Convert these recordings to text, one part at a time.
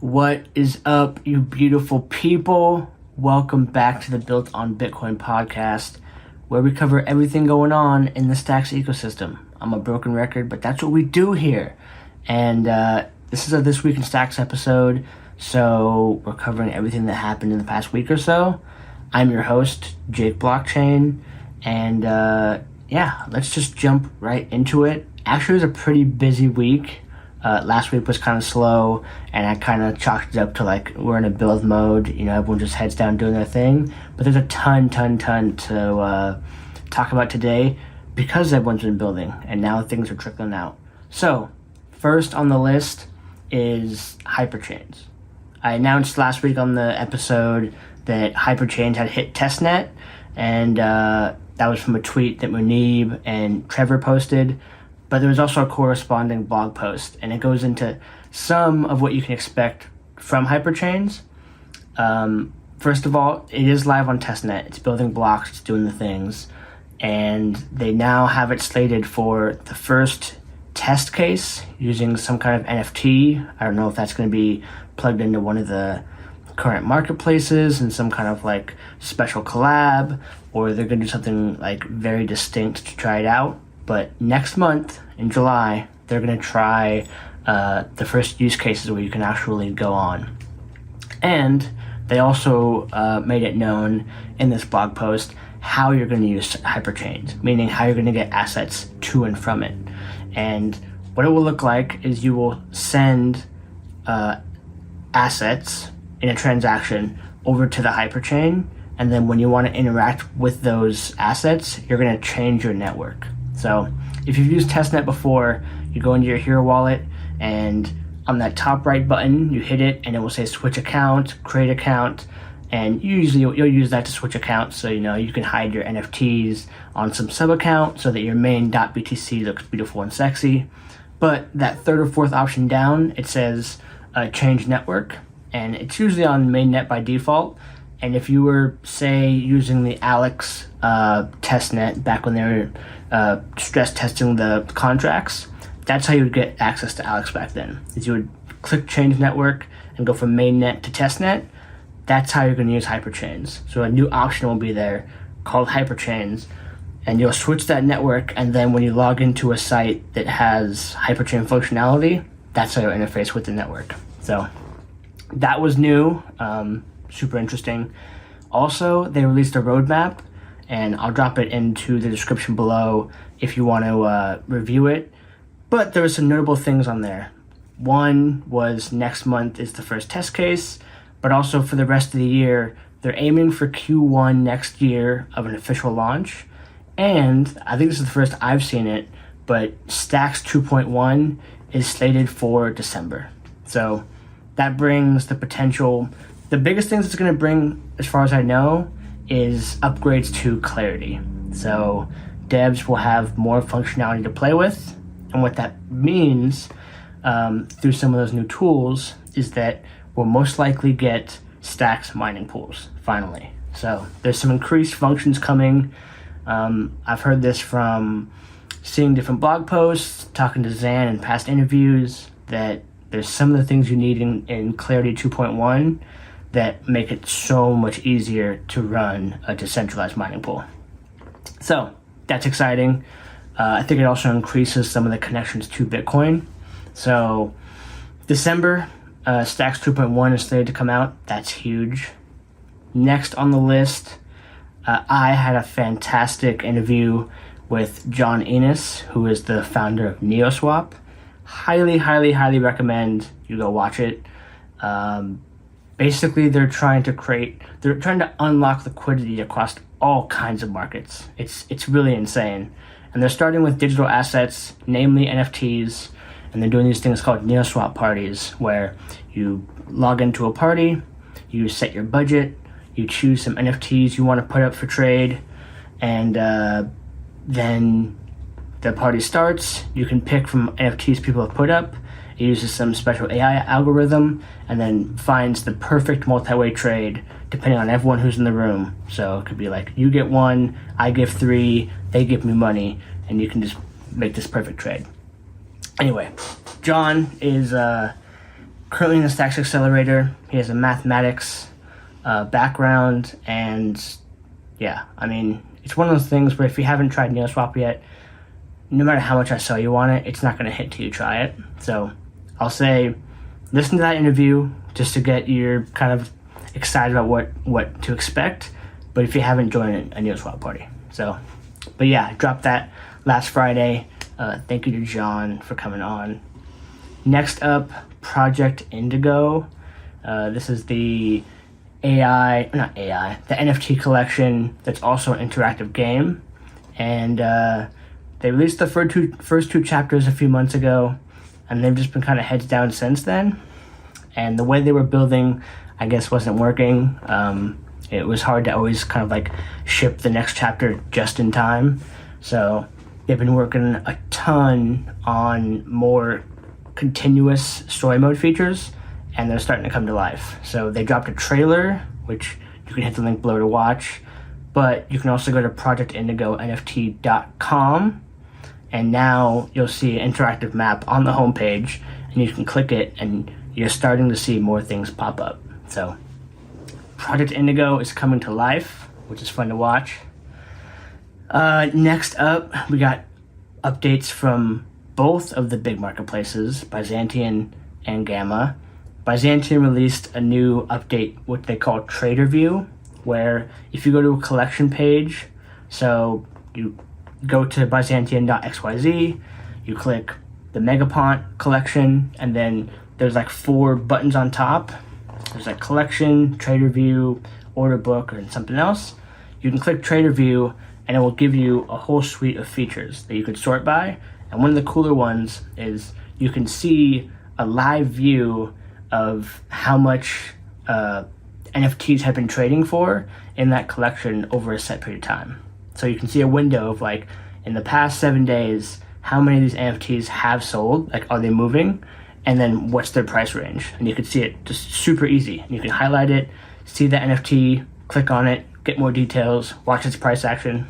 What is up, you beautiful people? Welcome back to the Built on Bitcoin podcast, where we cover everything going on in the Stacks ecosystem. I'm a broken record, but that's what we do here. And this is a This Week in Stacks episode, so we're covering everything that happened in the past week or so. I'm your host, Jake Blockchain, and let's just jump right into it. Actually, it was a pretty busy week. Last week was kind of slow, and I kind of chalked it up to like we're in a build mode. You know, everyone just heads down doing their thing. But there's a ton to talk about today because everyone's been building, and now things are trickling out. So, first on the list is Hyperchains. I announced last week on the episode that Hyperchains had hit testnet, and that was from a tweet that Munib and Trevor posted. But there was also a corresponding blog post, and it goes into some of what you can expect from Hyperchains. First of all, it is live on testnet. It's building blocks, it's doing the things, and they now have it slated for the first test case using some kind of NFT. I don't know if that's going to be plugged into one of the current marketplaces and some kind of like special collab, or they're going to do something like very distinct to try it out. But next month, in July, they're going to try the first use cases where you can actually go on. And they also made it known in this blog post how you're going to use Hyperchains, meaning how you're going to get assets to and from it. And what it will look like is you will send assets in a transaction over to the Hyperchain, and then when you want to interact with those assets, you're going to change your network. So if you've used testnet before, you go into your Hero wallet, and on that top right button, you hit it, and it will say switch account, create account, and usually you'll use that to switch accounts, so you know you can hide your NFTs on some sub account so that your main .btc looks beautiful and sexy. But that third or fourth option down, it says change network, and it's usually on mainnet by default. And if you were, say, using the Alex testnet back when they were stress testing the contracts, that's how you would get access to Alex back then. Is you would click change network and go from mainnet to testnet. That's how you're going to use Hyperchains. So a new option will be there called Hyperchains, and you'll switch that network, and then when you log into a site that has Hyperchain functionality, that's how you'll interface with the network. So that was new. Super interesting. Also, they released a roadmap, and I'll drop it into the description below if you want to review it. But there were some notable things on there. One was next month is the first test case, but also for the rest of the year, they're aiming for Q1 next year of an official launch. And I think this is the first I've seen it, but Stacks 2.1 is slated for December. So that brings the potential. The biggest things it's going to bring, as far as I know, is upgrades to Clarity. So devs will have more functionality to play with. And what that means through some of those new tools is that we'll most likely get Stacks mining pools, finally. So there's some increased functions coming. I've heard this from seeing different blog posts, talking to Zan in past interviews, that there's some of the things you need in Clarity 2.1 that make it so much easier to run a decentralized mining pool. So that's exciting. I think it also increases some of the connections to Bitcoin. So December, Stacks 2.1 is slated to come out. That's huge. Next on the list, I had a fantastic interview with John Ennis, who is the founder of NeoSwap. Highly recommend you go watch it. Basically, they're trying to unlock liquidity across all kinds of markets. It's really insane. And they're starting with digital assets, namely NFTs, and they're doing these things called NeoSwap parties, where you log into a party, you set your budget, you choose some NFTs you want to put up for trade, and then the party starts. You can pick from NFTs people have put up. It uses some special AI algorithm and then finds the perfect multi-way trade depending on everyone who's in the room. So it could be like, you get one, I give three, they give me money, and you can just make this perfect trade. Anyway, John is currently in the Stacks Accelerator. He has a mathematics background, and yeah, I mean, it's one of those things where if you haven't tried NeoSwap yet, no matter how much I sell you on it, it's not going to hit till you try it. So I'll say, listen to that interview just to get your kind of excited about what to expect. But if you haven't joined a NeoSwap party, but yeah, I dropped that last Friday. Thank you to John for coming on. Next up, Project Indigo. This is the the NFT collection that's also an interactive game. And they released the first two chapters a few months ago, and they've just been kind of heads down since then. And the way they were building, I guess, wasn't working. It was hard to always kind of like ship the next chapter just in time. So they've been working a ton on more continuous story mode features, and they're starting to come to life. So they dropped a trailer, which you can hit the link below to watch, but you can also go to projectindigonft.com, and now you'll see an interactive map on the homepage, and you can click it, and you're starting to see more things pop up. So Project Indigo is coming to life, which is fun to watch. Next up, we got updates from both of the big marketplaces, Byzantium and Gamma. Byzantium released a new update, what they call Trader View, where if you go to a collection page, so you go to byzantium.xyz, you click the Megapont collection, and then there's like 4 buttons on top. There's like collection, Trader View, order book, or something else. You can click Trader View, and it will give you a whole suite of features that you could sort by. And one of the cooler ones is you can see a live view of how much NFTs have been trading for in that collection over a set period of time. So you can see a window of like, in the past 7 days, how many of these NFTs have sold, like are they moving, and then what's their price range. And you can see it just super easy. And you can highlight it, see the NFT, click on it, get more details, watch its price action.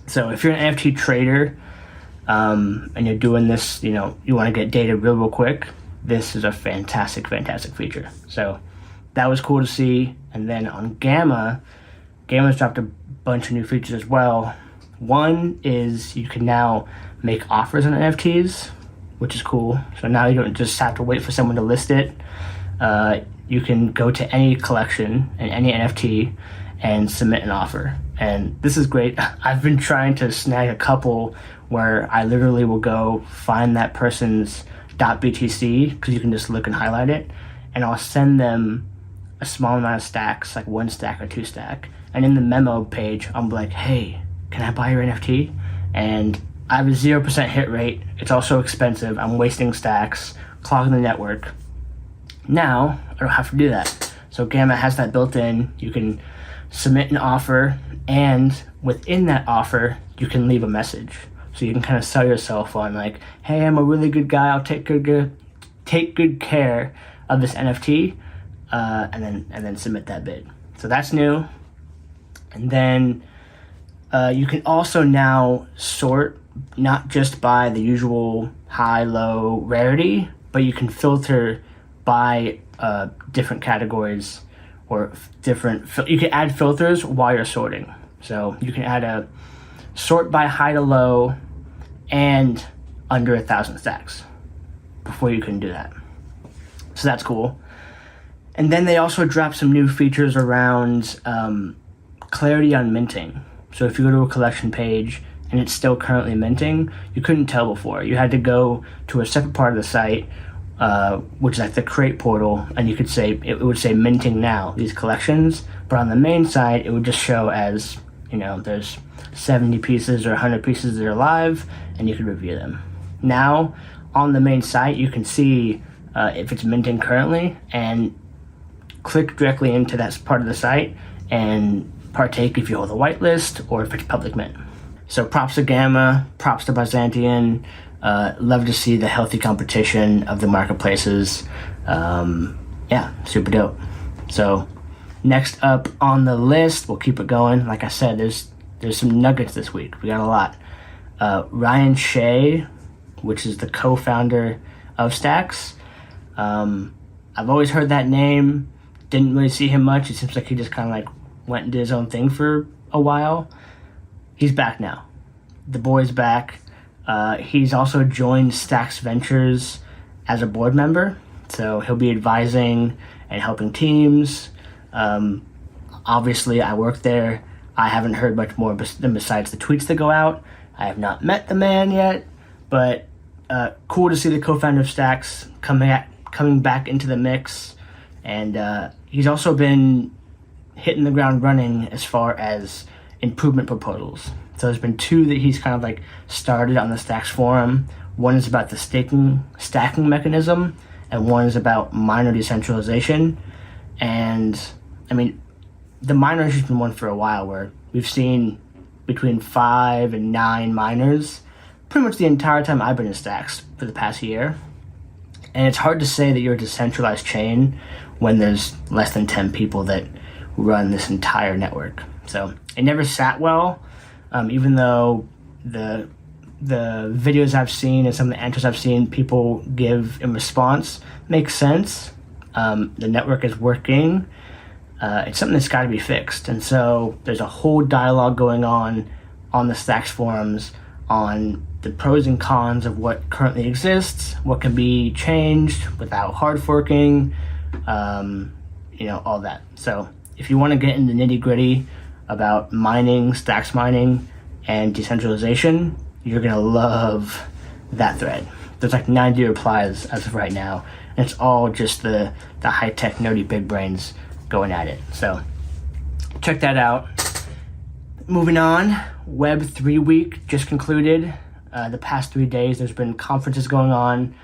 So if you're an NFT trader and you're doing this, you want to get data real quick, this is a fantastic feature. So that was cool to see. And then on Gamma's dropped a bunch of new features as well. One is you can now make offers on NFTs, which is cool. So now you don't just have to wait for someone to list it. You can go to any collection and any NFT and submit an offer. And this is great. I've been trying to snag a couple where I literally will go find that person's .btc, because you can just look and highlight it, and I'll send them a small amount of stacks, like 1 stack or 2 stack. And in the memo page, I'm like, hey, can I buy your NFT? And I have a 0% hit rate. It's also expensive. I'm wasting stacks, clogging the network. Now, I don't have to do that. So Gamma has that built in. You can submit an offer, and within that offer, you can leave a message. So you can kind of sell yourself on like, hey, I'm a really good guy. I'll take good care of this NFT, and then submit that bid. So that's new. And then you can also now sort not just by the usual high, low rarity, but you can filter by different categories or you can add filters while you're sorting. So you can add a sort by high to low and under 1,000 stacks. Before you couldn't do that. So that's cool. And then they also dropped some new features around clarity on minting. So if you go to a collection page and it's still currently minting, you couldn't tell before. You had to go to a separate part of the site, which is like the create portal, and you could say, it would say minting now, these collections, but on the main site, it would just show as, there's 70 pieces or 100 pieces that are live, and you could review them. Now, on the main site, you can see if it's minting currently, and click directly into that part of the site and partake if you hold a whitelist or if it's public mint. So props to Gamma, props to Byzantium. Love to see the healthy competition of the marketplaces. Super dope. So next up on the list, we'll keep it going. Like I said, there's some nuggets this week. We got a lot. Ryan Shea, which is the co-founder of Stacks, I've always heard that name. Didn't really see him much. It seems like he just kind of like went and did his own thing for a while. He's back now. The boy's back. He's also joined Stacks Ventures as a board member. So he'll be advising and helping teams. Obviously, I work there. I haven't heard much more than besides the tweets that go out. I have not met the man yet, but cool to see the co-founder of Stacks coming back into the mix. And he's also been hitting the ground running as far as improvement proposals. So there's been two that he's kind of like started on the Stacks forum. One is about the stacking mechanism, and one is about miner decentralization. And I mean, the miner has been one for a while, where we've seen between 5 and 9 miners pretty much the entire time I've been in Stacks for the past year. And it's hard to say that you're a decentralized chain when there's less than 10 people that run this entire network. So it never sat well, even though the videos I've seen and some of the answers I've seen people give in response makes sense. The network is working. It's something that's got to be fixed. And so there's a whole dialogue going on the Stacks forums on the pros and cons of what currently exists, what can be changed without hard forking, all that. So if you want to get into the nitty gritty about mining, Stacks mining, and decentralization, you're going to love that thread. There's like 90 replies as of right now, and it's all just the high-tech, nerdy big brains going at it. So check that out. Moving on, Web3Week just concluded. The past 3 days, there's been conferences going on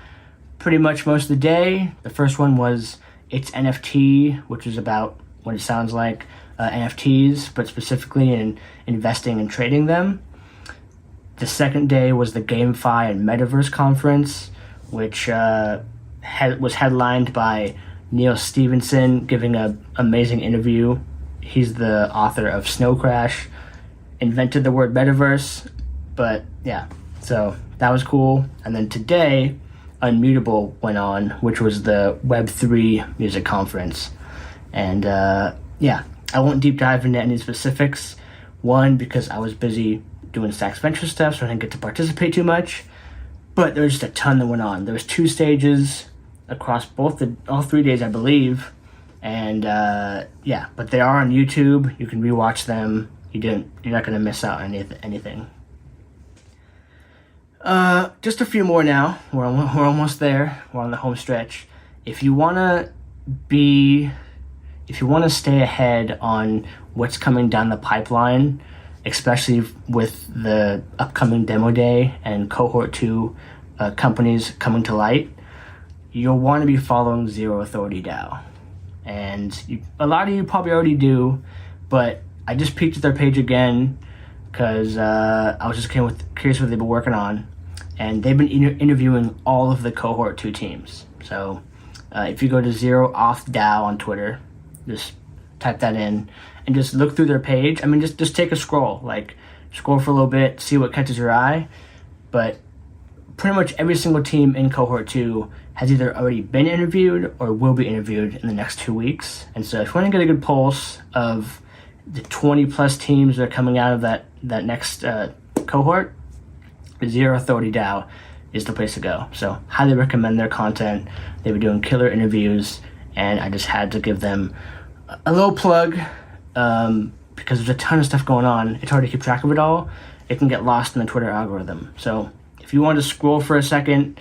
pretty much most of the day. The first one was It's NFT, which is about what it sounds like, NFTs, but specifically in investing and trading them. The second day was the GameFi and Metaverse conference, which was headlined by Neil Stevenson giving an amazing interview. He's the author of Snow Crash, invented the word metaverse, but yeah, so that was cool. And then today, Unmutable went on, which was the Web3 music conference. And I won't deep dive into any specifics. One, because I was busy doing Stacks Venture stuff, so I didn't get to participate too much. But there was just a ton that went on. There was 2 stages across all 3 days, I believe. And but they are on YouTube. You can rewatch them. You're not going to miss out on anything. Just a few more now. We're almost there. We're on the home stretch. If you want to stay ahead on what's coming down the pipeline, especially with the upcoming demo day and cohort 2 companies coming to light, you'll want to be following ZeroAuthorityDAO. And a lot of you probably already do, but I just peeked at their page again because I was just curious what they've been working on. And they've been interviewing all of the cohort 2 teams. So if you go to ZeroAuthDAO on Twitter, just type that in and just look through their page. I mean, just take a scroll, like scroll for a little bit, see what catches your eye. But pretty much every single team in cohort 2 has either already been interviewed or will be interviewed in the next 2 weeks. And so if you want to get a good pulse of the 20 plus teams that are coming out of that next cohort, ZeroAuthorityDAO is the place to go. So highly recommend their content. They've been doing killer interviews, and I just had to give them a little plug because there's a ton of stuff going on. It's hard to keep track of it all. It can get lost in the Twitter algorithm. So if you want to scroll for a second,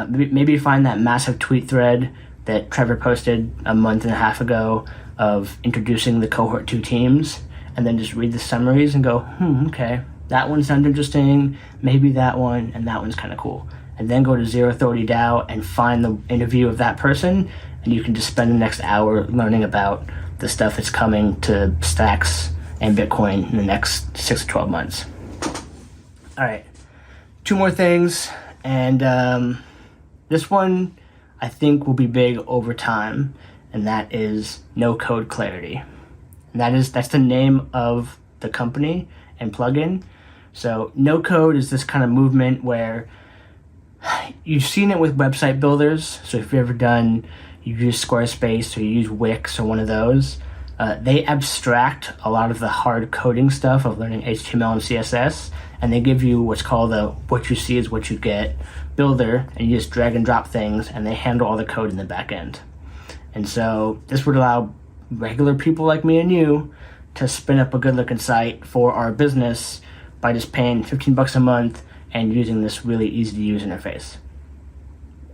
maybe find that massive tweet thread that Trevor posted a month and a half ago of introducing the cohort 2 teams, and then just read the summaries and go, okay, that one sounds interesting, maybe that one, and that one's kind of cool. And then go to ZeroAuthorityDAO and find the interview of that person, and you can just spend the next hour learning about the stuff that's coming to Stacks and Bitcoin in the next 6 to 12 months. All right, 2 more things, and this one I think will be big over time, and that is NoCodeClarity. And that's the name of the company and plugin. So no code is this kind of movement where you've seen it with website builders. So if you've ever done, you use Squarespace or you use Wix or one of those, they abstract a lot of the hard coding stuff of learning HTML and CSS, and they give you what's called the what you see is what you get builder, and you just drag and drop things, and they handle all the code in the back end. And so this would allow regular people like me and you to spin up a good looking site for our business by just paying $15 a month and using this really easy to use interface.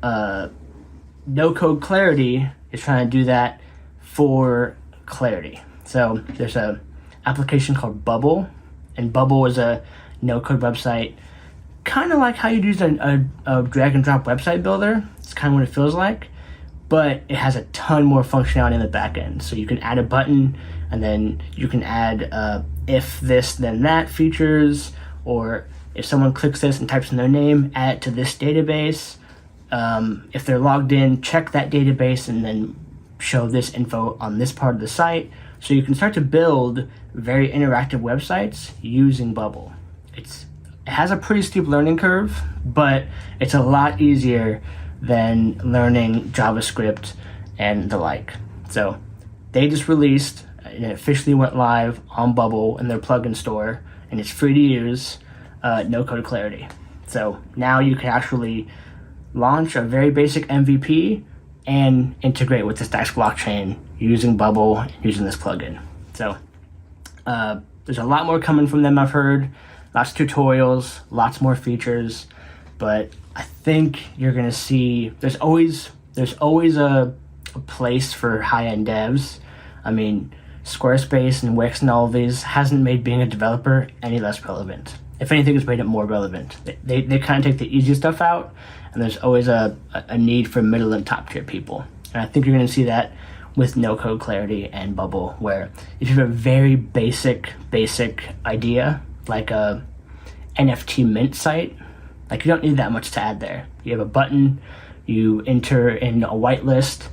NoCodeClarity is trying to do that for Clarity. So there's a application called Bubble, and Bubble is a no-code website, kind of like how you'd use a drag and drop website builder. It's kind of what it feels like, but it has a ton more functionality in the back end. So you can add a button, and then you can add if this then that features, or if someone clicks this and types in their name, add it to this database. If they're logged in, check that database and then show this info on this part of the site. So you can start to build very interactive websites using Bubble. It has a pretty steep learning curve, but it's a lot easier than learning JavaScript and the like. So they just released, and it officially went live on Bubble in their plugin store, and it's free to use, NoCodeClarity. So now you can actually launch a very basic MVP and integrate with the Stacks blockchain using Bubble and using this plugin. So there's a lot more coming from them, I've heard. Lots of tutorials, lots more features, but I think you're gonna see there's always a place for high-end devs. I mean, Squarespace and Wix and all of these hasn't made being a developer any less relevant. If anything, it's made it more relevant. They kind of take the easy stuff out, and there's always a need for middle and top tier people. And I think you're going to see that with NoCodeClarity and Bubble, where if you have a very basic idea, like a NFT mint site, like you don't need that much to add there. You have a button, you enter in a whitelist,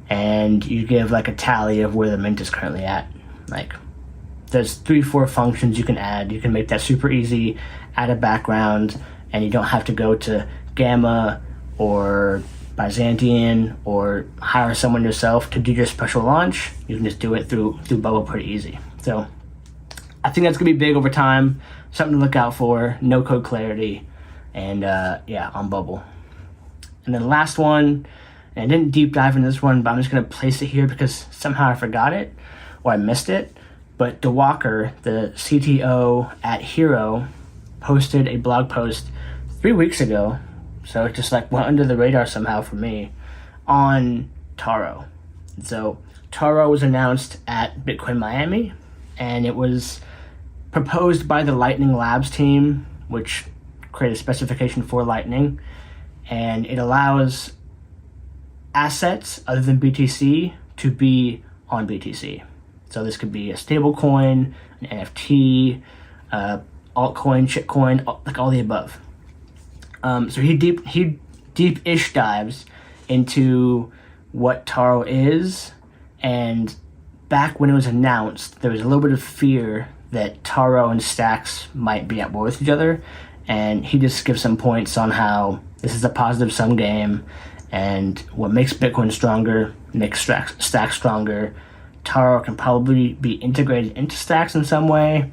and you give like a tally of where the mint is currently at. Like there's 3-4 functions you can add. You can make that super easy, add a background, and you don't have to go to Gamma or Byzantium or hire someone yourself to do your special launch. You can just do it through Bubble pretty easy. So I think that's gonna be big over time. Something to look out for. NoCodeClarity, and on Bubble. And then last one, and I didn't deep dive into this one, but I'm just gonna place it here because somehow I forgot it or I missed it. But Diwaker, the CTO at Hero, posted a blog post 3 weeks ago, so it just like went under the radar somehow for me, on Taro. And so Taro was announced at Bitcoin Miami, and it was proposed by the Lightning Labs team, which created a specification for Lightning, and it allows assets other than BTC to be on BTC. So this could be a stable coin, an NFT, altcoin, shitcoin, like all the above. So he deep-ish dives into what Taro is, and back when it was announced, there was a little bit of fear that Taro and Stacks might be at war with each other, and he just gives some points on how this is a positive-sum game, and what makes Bitcoin stronger makes Stacks stronger. Taro can probably be integrated into Stacks in some way.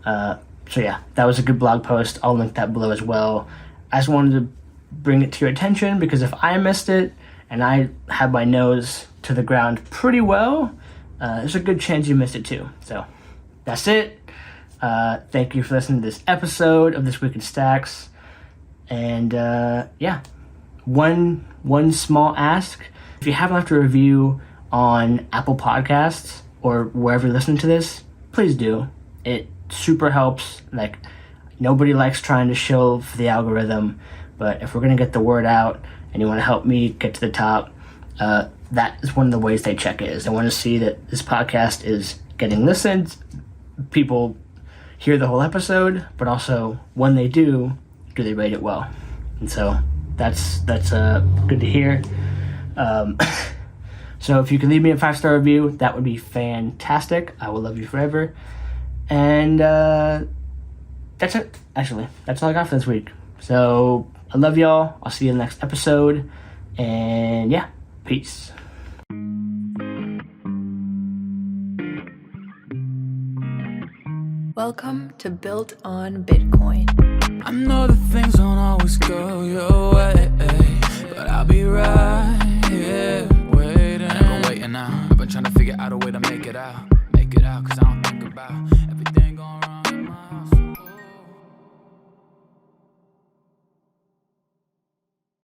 So yeah, that was a good blog post. I'll link that below as well. I just wanted to bring it to your attention because if I missed it and I had my nose to the ground pretty well, there's a good chance you missed it too. So that's it. Thank you for listening to this episode of This Week in Stacks. And one small ask. If you haven't left a review on Apple Podcasts or wherever you listen to this, please do. It super helps. Like, nobody likes trying to show for the algorithm, but if we're going to get the word out and you want to help me get to the top, that is one of the ways they check it. Is they want to see that this podcast is getting listened, people hear the whole episode, but also when they do they rate it well? And so that's good to hear. So if you can leave me a 5-star review, that would be fantastic. I will love you forever. And that's it. Actually, that's all I got for this week. So I love y'all. I'll see you in the next episode. And yeah, peace. Welcome to Built on Bitcoin. I know that things don't always go your way, but I'll be right here waiting. And I've been waiting now. I've been trying to figure out a way to make it out.